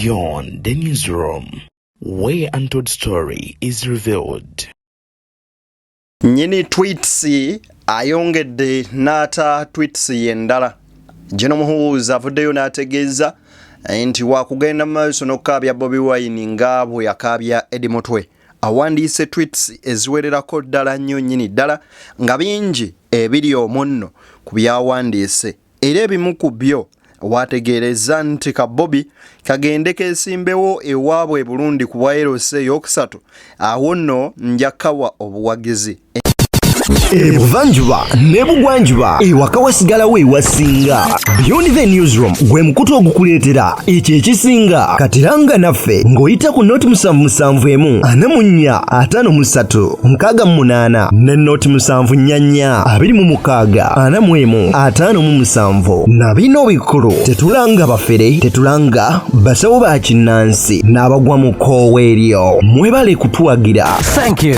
Beyond the newsroom, where untold story is revealed. Nyini tweets ayongedde n'ata tweets endala. Gino muhuuza avuddeyo n'ategeeza nti wakugenda maaso n'okukaabya Bobi Wine nga bwe yakaabya Eddie Mutwe. Awandiise tweets eziwererako ddala nnyo nnyini ddala nga bingi ebiri omwo nno ku byawandiise. Era ebimu ku byo wategeereza nti ka Bobi kagende keesimbewo ewaabwe Burundi ku bwa LC eyokusatu. Awo nno njakawa obuwagizi. Ebuvanjuba nebugwanjuba ewaka wasigalawo ewasinga. Beyond the newsroom gwe mukutu ogukuleetera ekyo ekisinga. Katiranga naffe ng'oyita ku noti 771 44 53 ne noti 744 26 45 na bino bikulu tetulanga bafere tetulanga basawo ba kinnansi n'abagwa mu koowa eryo. Mwebale kutuwagira. Thank you.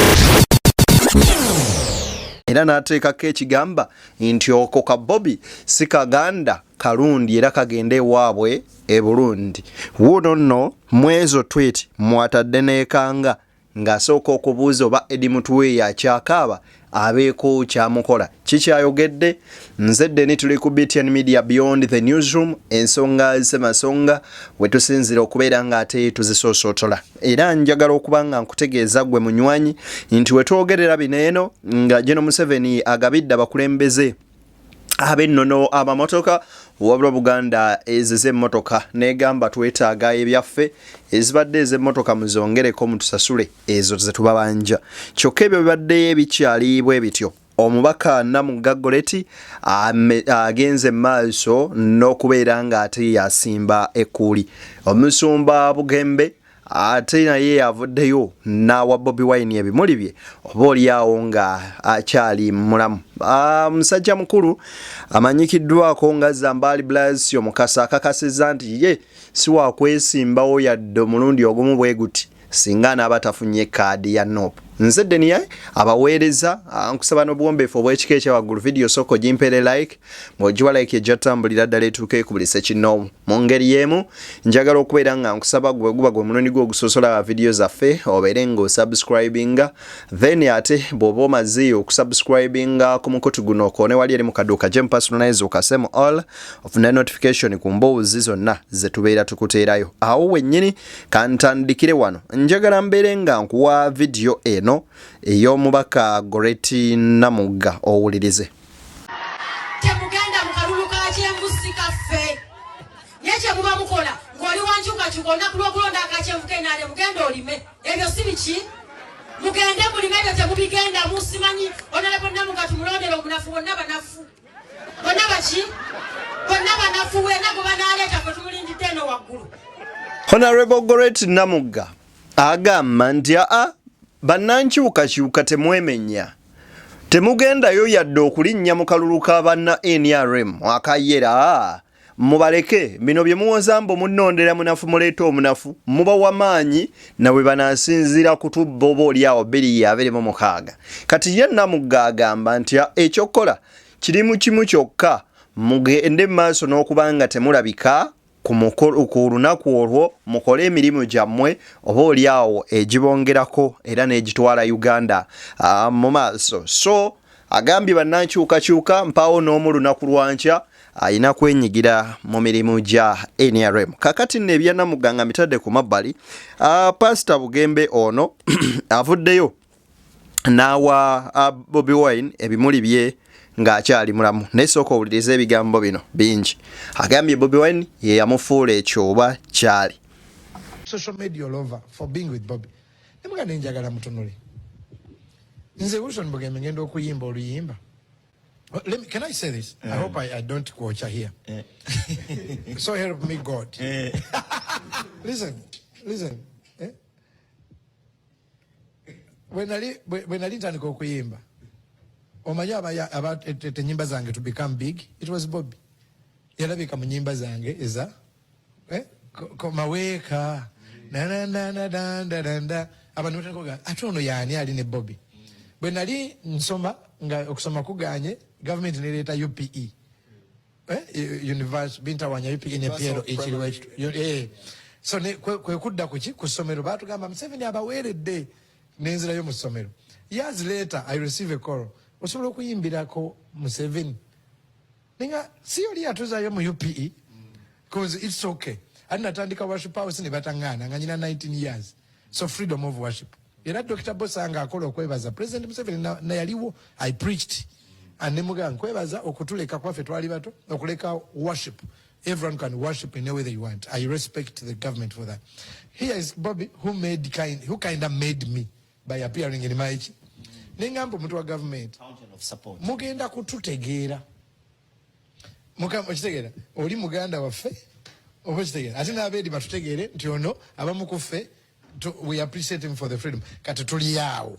Era n'ateekako ekigamba nti oko ka Bobi si kaganda kalundi era kagende ewaabwe e Burundi. Wuno nno mwezo tweet mwatadde n'ekanga ng'asooka okubuuza oba Eddie Mutwe yakyakaaba abeeko kyamukola. Kikyayogedde nzedde ni tuli ku BTN Media Beyond the newsroom, ensonga zemasonga wetusinzira okubeera ng'ate tuzisoosotola. Era njagala okuba nga nkutegeeza gwe munywanyi nti wetwogerera bino eno nga General Museveni agabidde abakulembeze ab'ennono amamotoka wabula Buganda ez'emmotoka negamba twetaaga ebyaffe ezibadde ez'emmotoka muzongereko mutusasule ezo ze tubabanja. Kyokka ebyo bibadde bikyali bwe bityo. Omubaka Namugga Goreti agenze maaso n'okubeera ng'ate yasimba ekkuuli. Omusumba Bugembe ate naye avuddeyo n'awa Bobi Wine ebimuli bye oba oliawo nga akyali mulamu. Musajja mukulu amanyikiddwako nga Zambali Blasio Mukasa akakasizza nti ye si wakwesimbawo yadde omulundi ogumu bwe guti singa n'abatafunye kaadi ya NOP. Nzedde niye abaweereza nkusaba n'obuwombeefu obw'ekika ekyawaggulu video soko gimpere like ng'ogiwa like ejjatambulira ddala etuuke ku buli sekinoomu. Mu ngeri y'emu njagala okubeera nga nkusaba gwe guba gwe mulundi gwo ogusosola video zaffe obeere ng'osubscribinga then ate bw'oba omaze okusubscribinga ku mukutu guno okoone wali eri mu kaduuka gye personalize okasemu all ofune notification ku mboozi zonna ze tubeera tukuteerayo. Awo wennyini kantandikire wano njagala mbeere nga nkuwa video eno ey'omubaka Goreti Namugga owulirize. Temugenda mukalulu ka kyembusi kaffe nekye muba mukola ng'oli wankyukakyuka olunaku lw'okulonda akakyenvu kenaale mugenda olime ebyo si biki mugende mulime ebyo temubigenda musimanyi Honorable Namugga tumulondera omunafu bonna banafu bonna baki bonna banafu wena gwe banaaleeta fe tumulindidde eno waggulu. Honorable Goreti Namugga agamba nti bannankyukakyuka temwemenya temugendayo yadde okulinnya mu kalulu ka banna NRM akayera mubaleke bino bye muwoza mbo munnondera munafu muleeta omunafu mubawa maanyi nawe banaasinzira kutubba oba oliawo 226. Kati ye Namugga agamba nti ekyokola kirimu kimu kyokka mugende maaso n'okubanga temulabika ku lunaku olwo mukole emirimu gyammwe oba oliawo egibongerako era n'egitwala Uganda mu maaso. So agambye bannankyukakyuka mpaawo n'omu lunaku lwankya ayina kwenyigira mu mirimu gya NRM. Kakati nno ebya Namugga nga mitadde ku mabbali. Pastor Bugembe ono avuddeyo n'awa Bobi Wine ebimuli bye ng'akyali mulamu. Naye sooka owuliriza ebigambo bino bingi. Agambye Bobi Wine ye yamufuula ekyo oba kyali. Social media all over for being with Bobi. Nemuganda njagala mutunule. Nze Wilson Bugembe ngenda okuyimba oluyimba. Can I say this? I hope I don't quote here. So help me God. Listen. When I didn't go kuyimba, omanya about nyimba zange to become big, it was Bobi. Yalabika mu nyimba zange eza komaweka na abantu batankoga atono yani ali ne Bobi. Bwe nali nsoma nga okusoma kuganye government neleta UPE Universe Bintawanya UPE ne Piero ekiriwa So kwe kudda kuki ku ssomero baatugamba Museveni abaweeredde nenzirayo mu ssomero. Years later I receive a call. Osobola okuyimbirako Museveni. Ninga si yoli atuzayo mu UPE because it's okay. And natandika worship house ne batangana nga nyina 19 years. So freedom of worship. Era Dr. Bosanga akola okwebaza President Museveni na yaliwo I preached. And nemuga nkwebaza okutuleka kwaffe twali bato okuleka worship. Everyone can worship in any way they want. I respect the government for that. Here is Bobby who kind of made me by appearing in my Ningambo mtu wa government. Fountain of support. Mugenda kututegeera. Okitegeera oli muganda waffe okitegeera ate n'abeedi batutegeere nti ono abamu ku ffe we appreciate him for the freedom kati tuli awo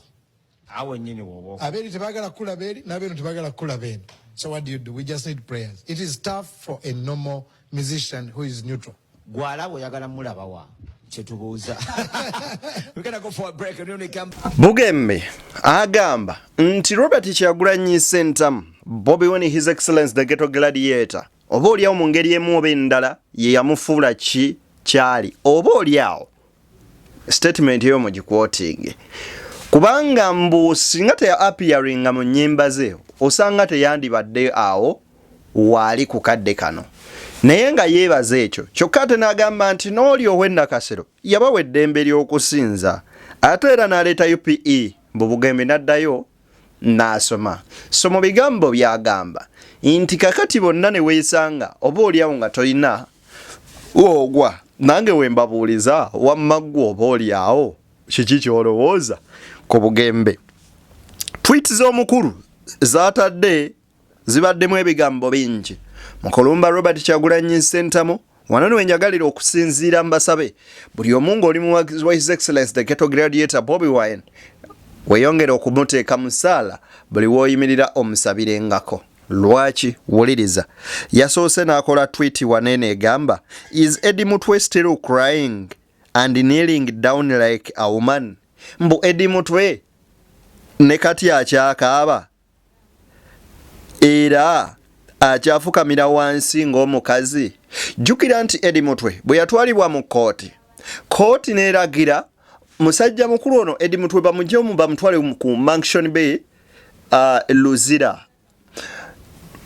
awo nnyini wowo abeedi tebaagala kukula beeri n'abeeno tebaagala kukula beeno. So what do? We just need prayers. It is tough for a normal musician who is neutral. gwalabo oyagala mulaba wa kyetubuuza. We're gonna go for a break and when we come Bugembe agamba nti Robert Kyagulanyi Ssentamu Bobi Wine His Excellence the Ghetto Gladiator oba oliawo mu ngeri emu oba endala ye yamufuula ki kyali oba oliawo statement eyo mugikwotinge kubanga mbu singa teya appearinga mu nnyimba ze osanga teyandibadde awo waali ku kadde kano naye nga yeebaza ekyo kyokka ate n'agamba nti n'oli ow'enna Kasero yabawa eddembe ly'okusinza ate era n'aleeta UPE mbu Bugembe n'addayo n'asoma. So mu bigambo byagamba nti kakati bonna ne weesanga oba oliawo nga tolina woogwa nange wembabuuliza wammaggwa oba oliawo kiki ky'olowooza ku Bugembe. Tweet z'omukulu zaatadde zibaddemu ebigambo bingi. Mukulumba Robert Kyagulanyi Ssentamu wano niwe njagalira okusinziira mbasabe buli omu ng'oli mu wa His Excellence the Ghetto Gladiator Bobi Wine weyongera okumuteeka mu ssaala buli w'oyimirira omusabirengako. Lwaki? Wuliriza. Yasoose n'akola tweet wanene egamba is Eddie Mutwe still crying and kneeling down like a woman. Mbu Eddie Mutwe ne kati akyakaaba era akyafukamira wansi ng'omukazi. Jjukira nti Eddie Mutwe bwe yatwalibwa mu kooti n'eragira musajja mukulu ono Eddie Mutwe bamutwale ku Mansion Bay Luzira.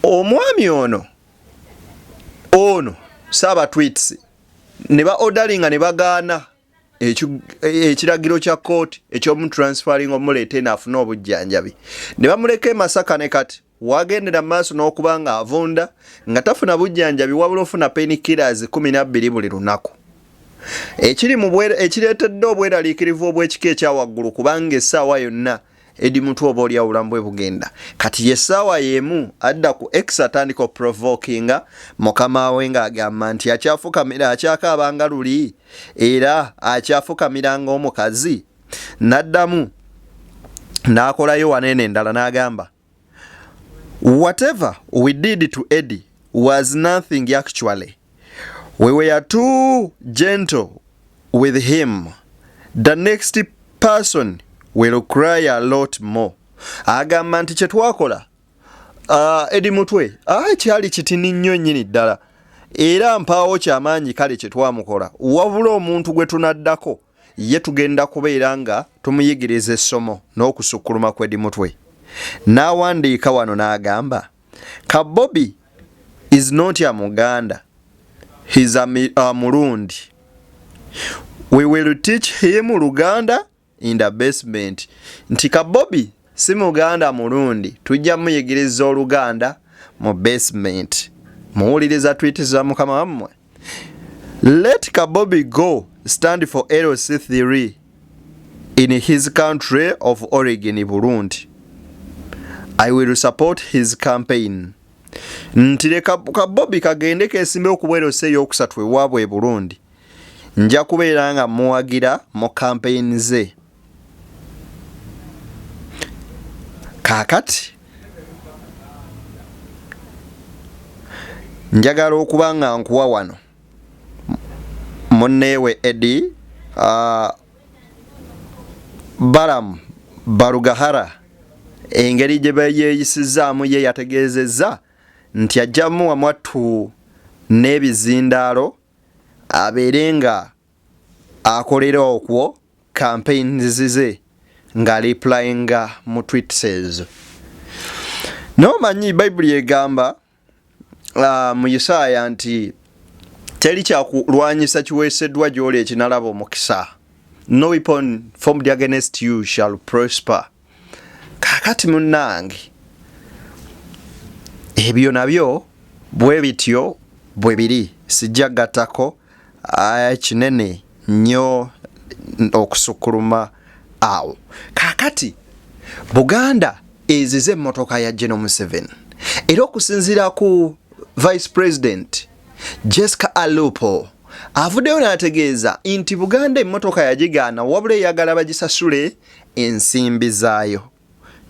Omwami ono Saba tweets ne ba ordaringa ne bagaana ekiragiro kya kooti ekyomutransferring omuleeta n'afuna obujjanjabi ne bamuleka e Masaka ne kati wagendera maaso n'okuba nga avunda nga tafuna bujjanjabi wabula ofuna painkillers 12 buli lunaku. Ekireetedde obweraliikirivu obw'ekika ekyawaggulu kubanga essaawa yonna Eddie Mutwe oba oli obulamu bwe bugenda. Kati yessaawa y'emu adda ku X atandika provokinga mukama we ng'agamba nti akyafukamira akyakaabanga luli era akyafukamiranga omukazi. N'addamu n'akolayo wanene endala n'agamba whatever we did to Eddie was nothing actually. We were too gentle with him. The next person will cry a lot more. Agamba nti kye twakola Eddie Mutwe kyali kitini nnyo nnyini ddala era mpaawo kyamaanyi kale kye twamukola wabula omuntu gwe tunaddako ye tugenda kubeera nga tumuyigiriza essomo n'okusukkuluma ku Eddie Mutwe. N'awandiika wano n'agamba Kabobi is not a Muganda, he's a Murundi. We will teach him Luganda in the basement. Nti Kabobi si Muganda Murundi, tujja muyigiriza Oluganda mu basement. Muwuliriza tweet za mukama wammwe. Let Kabobi go stand for LC3 in his country of origin, Burundi. I will support his campaign. Ntire Kabobi kagende kesimbe okubwera ose yokusatu ewaabwe e Burundi. Nja kubeera nga muwagira mu campaign ze. Kakati njagala okuba nga nkuwa wano munneewe Eddie Balaam Barugahara engeri gye beeyisizaamu ye yategeezezza nti ajjamu wamwattu n'ebizindaalo abeere nga akolera okwo campaigns ze nga replyinga mu tweets ezo. Nomanyi Bible egamba mu Yesaya nti teri kyakulwanyisa kiweeseddwa gy'oli ekinalaba omukisa. No weapon formed against you shall prosper. Kakati munnange ebyo nabyo bwe bityo bwe biri sijja gattako kinene nnyo okusukuluma awo. Kakati Buganda ezize emmotoka ya General Museveni era okusinziira ku Vice President Jessica Alupo avuddeyo n'ategeeza nti Buganda emmotoka yagigaana wabula eyagala bagisasule ensimbi zaayo.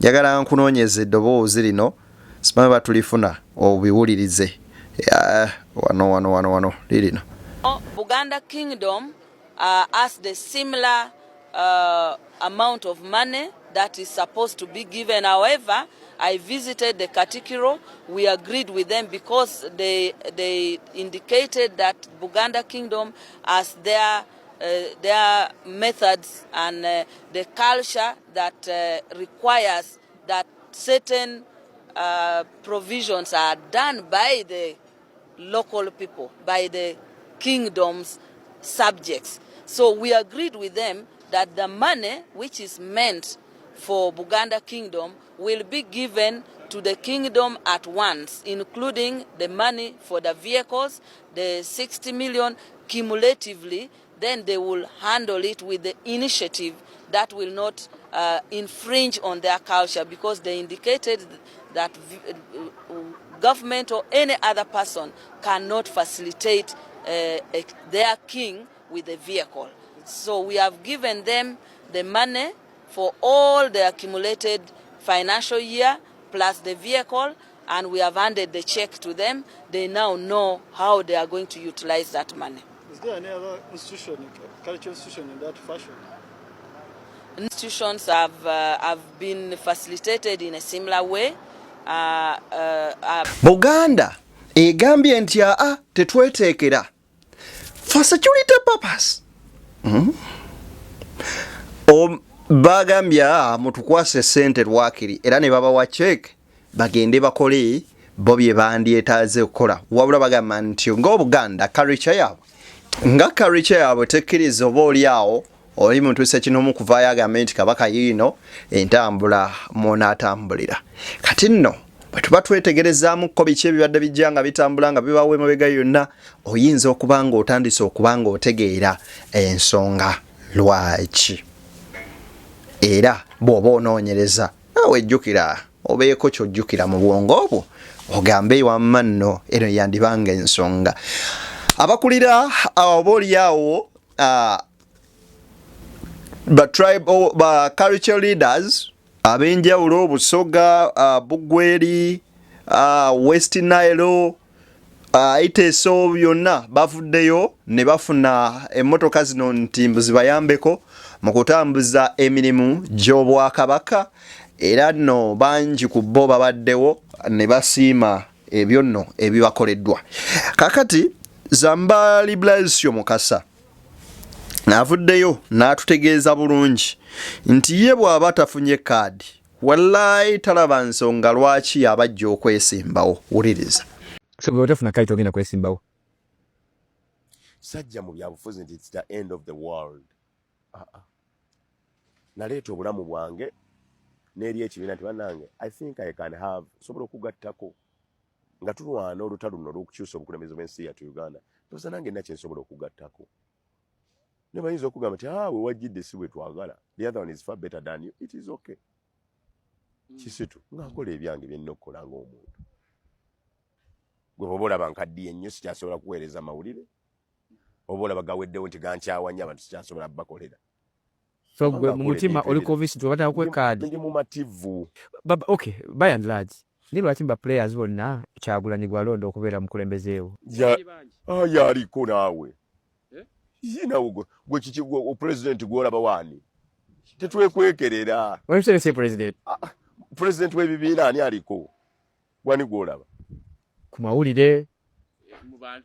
Njagala nkunoonyeza eddoboozi lino simanyi batulifuna obiwulirize wano lirino. Buganda Kingdom has the similar amount of money that is supposed to be given. However, I visited the Katikiro. We agreed with them because they indicated that Buganda Kingdom has their methods and the culture that requires that certain provisions are done by the local people, by the kingdom's subjects. So we agreed with them that the money which is meant for Buganda Kingdom will be given to the kingdom at once, including the money for the vehicles, the 60 million cumulatively. Then they will handle it with the initiative that will not infringe on their culture, because they indicated that government or any other person cannot facilitate their king with a vehicle. So we have given them the money for all the accumulated financial year plus the vehicle, and we have handed the check to them. They now know how they are going to utilize that money. Is there any other institution, cultural institution in that fashion? Institutions have been facilitated in a similar way. Buganda egambye nti tetweteekera for security purpose. Bagambye mutukwase ssente lwakiri era ne babawa check bagende bakole bo bye bandyetaaze okukola. Wabula bagamba nti ng'Obuganda culture yaabwe tekkiriza oba oli awo oli muntu sekinomu kuvaayo agambe nti kabaka yiino entambula mw'onaatambulira. Kati nno bwe tuba twetegerezaamuko biki ebibadde bijja nga bitambula nga bibawo emabega yonna, oyinza okuba ng'otandise okuba ng'otegeera ensonga lwaki. Era bw'oba onoonyereza naawe ejjukira obeeko ky'ojjukira mu bwongo obwo ogambe wamma nno eno yandibanga ensonga. Abakulira oba oliawo ba cultural leaders ab'enjawulo Busoga, Bugweri, West Nile, Iteso byonna bavuddeyo ne bafuna emmotoka zino nti zibayambeko mu kutambuza emirimu gy'Obwakabaka, era nno bangi ku bo babaddewo ne basiima ebyo nno ebibakoleddwa. Kakati Zamba Liberation Mukasa avuddeyo n'atutegeeza bulungi nti ye bw'aba tafunye kaadi wallahi talaba nsonga lwaki abajja okwesimbawo. Wuliriza. So bwe otafuna kaadi togenda kwesimbawo. Sajja mu byabufuzi nti it's the end of the world. Naleeta obulamu bwange n'eri ekibiina nti bannange I think I can have sobola okugattako nga tulwana olutalo luno olw'okukyusa obukulembeze bw'ensi yattu Uganda. Tosa nange nakye nsobola okugattako. Ne bayinza okugamba nti we wajjidde si bwe twagala. The other one is far better than you. It is okay. Kisitu nga nkola ebyange bye nnina okukola ng'omuntu. Gwe bw'oba olaba nkaddiye nnyo sikyasobola kuweereza mawulire. Oba olaba gaweddewo nti gankyawanya abantu sikyasobola bakolera. So gwe mu mutima oliko visit obataka kwe kaadi. Ndi mumativu. Okay, by and large. Ni lwaki ba players bonna Kyagulanyi Gwalonda okubeera mukulembezeewo. Yaliko naawe. Yinawo gwe kiki o president gwolaba wani. Tetwekwekerera. Webisere se president. President w'ebibiina ani aliko? Wani gwolaba? Ku mawulire.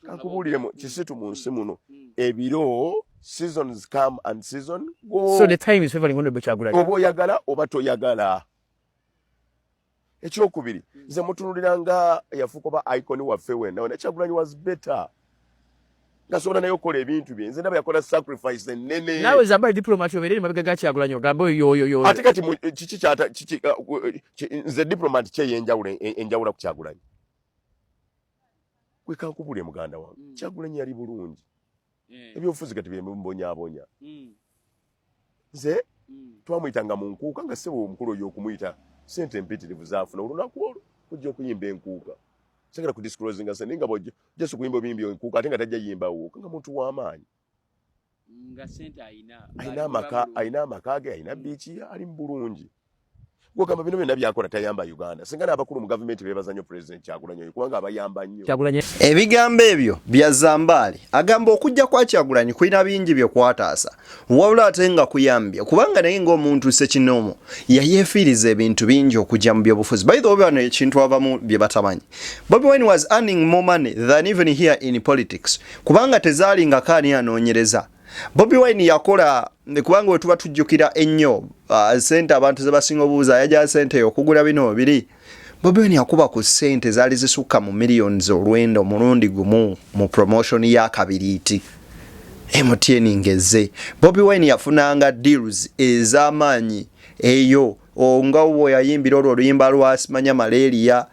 Kakubulire Kisitu mu nsi muno ebiro seasons come and season go. So the time is favoring Honorable Kyagulanyi. Oba oyagala oba toyagala. Ekyokubiri nze mutunuliranga yafuuka ba icon waffe wenna wena Kyagulanyi was better. Ngasobola naye okukola ebintu bye nze ndaba yakola sacrifice ennene. Nawe Zambali diplomat obeereri mabega ga Kyagulanyi ogamba yo. Ate kati kiki nze diplomat enjawula ku Kyagulanyi. Gwe kankubule muganda wange. Kyagulanyi yali bulungi. Ebyobufuzi kati byembonyabonya. Nze twamuyitanga mu nkuuka nga ssebo omukulu oyo okumuyita sente mpitirivu zaafuna olunaku olwo kujja okuyimba enkuuka. Sagala ku disclosing nga sente nga bojja just kuyimba bimbi enkuuka ate nga tajja yimbawo nga muntu w'amaanyi. Nga sente ayina amaka ge ayina biiki ali mu bulungi. Gwogamba bino byonna byakola tayamba Uganda. Singa n'abakulu mu gavumenti beebaza nnyo President Kyagulanyi kubanga abayamba nnyo. Ebigambo ebyo bya Zambali agamba okujja kwa Kyagulanyi kulina bingi bye kwataasa wabula ate nga kuyambye kubanga naye ng'omuntu ssekinomo yayefiiriza ebintu bingi okujja mu byobufuzi. By the way, bano ekintu abamu bye batamanyi. Bobi Wine was earning more money than even here in politics kubanga tezaalinga kaani anoonyereza. Bobi Wine yakola kubanga wetuba tujjukira ennyo sente abantu ze basinga obuuza yaja sente okugula bino biri. Bobi Wine yakuba ku sente zaali zisukka mu millions olwendo mulundi gumu mu promotion ya kabiriiti. MTN ngeze. Bobi Wine yafunanga deals ez'amaanyi eyo nga wo yayimbira oluyimba lwa simanya malaria.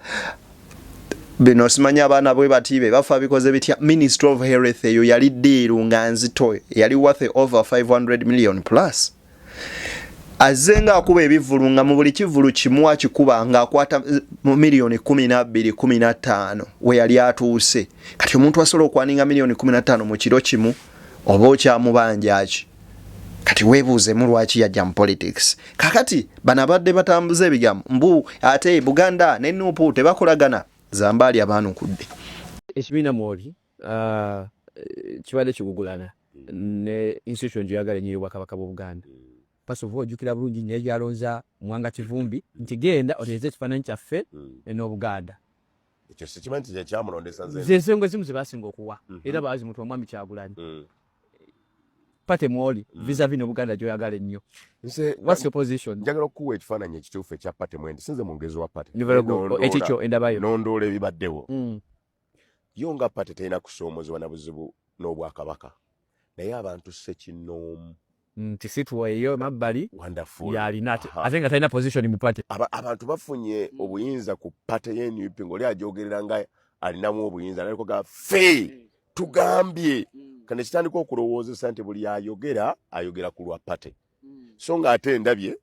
Bino simanya abaana bwe batibe bafa bikoze bitya. Ministry of Health eyo yali deal nga nzito yali worth over 500 million plus. Azenga akuba ebivulunga mu buli kivulu kimu akikuba nga akwata milioni 12-15 we yali atuuse. Kati omuntu asobola okwaninga milioni 15 mu kiro kimu oba okyamubanja ki. Kati weebuuze mu lwaki yajja mu politics. Kakati bana badde batambuza ebigambo mbu ate Buganda ne Nuupu tebakolagana. Zambali abanukudde. Ekibiina mwoli kibadde kigugulana ne institution gyeyagala ennyo Obwakabaka bw'u Buganda. Pasovo ojjukira bulungi nnyo gyalonza Mwanga Kivumbi nti genda oteeze ekifaananyi kyaffe n'Obuganda. Ekyo sikimanyi nti kyamulondesa nze. Z'ensonga ezimu ze baasinga okuwa era baazi muntu Omwami Kyagulanyi. Pate mwoli vis-a-vis n'Obuganda gy'oyagala ennyo. What's your position? Njagala okuwa ekifaananyi ekituufu ekya Pate Mwende. Sinze mwongezi wa Pate. Ekikyo endabayo. Nondoola ebibaddewo. Yo nga Pate terina kusoomozebwa na buzibu n'Obwakabaka. Naye abantu ssekinnoomu. Tisituwa eyo mabbali yalina ate nga talina position mu Pate. Abantu bafunye obuyinza ku Pate y'NUP ng'oli ajogerera nga alinamu obuyinza naliko ga ffe tugambye. Kane kitandika okulowoozesa nti buli ayogera ku lwa Pate. So nga ate ndabye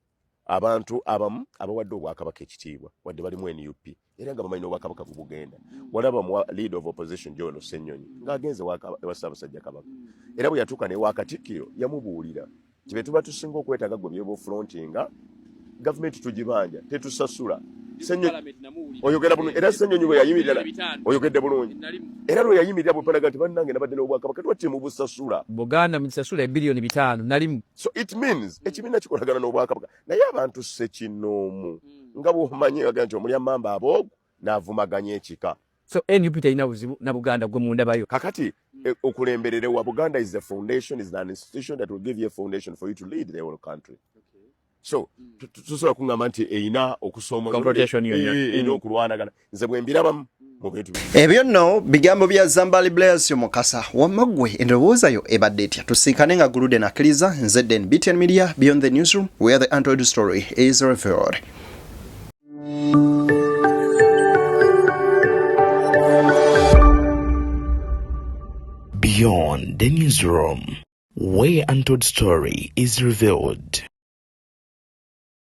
abantu abamu abawadde Obwakabaka ekitiibwa wadde bali mu NUP era nga bamanyi Obwakabaka bugenda. Walaba mu leader of opposition John Ssenyonyi ng'agenze ewa Ssaabasajja Kabaka era bwe yatuuka ne wa Katikkiro yamubuulira kibe tuba tusinga okwetaaga gwe by'obufrontinga gavumenti tugibanja tetusasula. Oyogera bulungi era Ssenyonyi bwe yayimirira oyogedde bulungi era lwe yayimirira bwe palaga nti bannange nabadde n'Obwakabaka twatti mu busasula Buganda musasula bilioni 5 nalimu. So it means ekibiina kikolagana n'Obwakabaka naye abantu ssekinnoomu nga bw'omanyi bagamba nti omulya mamba aboogo n'avumaganya ekika. So NUP terina buzibu na Buganda gwe munda bayo. Kakati okulemberere wa Buganda is a foundation, is an institution that will give you a foundation for you to lead the whole country. So tusobola kungamba nti eyina okusoomozebwa okulwanagana nze bwe mbirabamu mu bintu ebyo nno bigambo bya Zambali Blaise Mukasa wamaggwe endowooza yo ebadde etya tusinkane nga Gulude nakkiriza nze Den BTN Media Beyond the Newsroom where the untold story is revealed. Beyond the Newsroom, where untold story is revealed.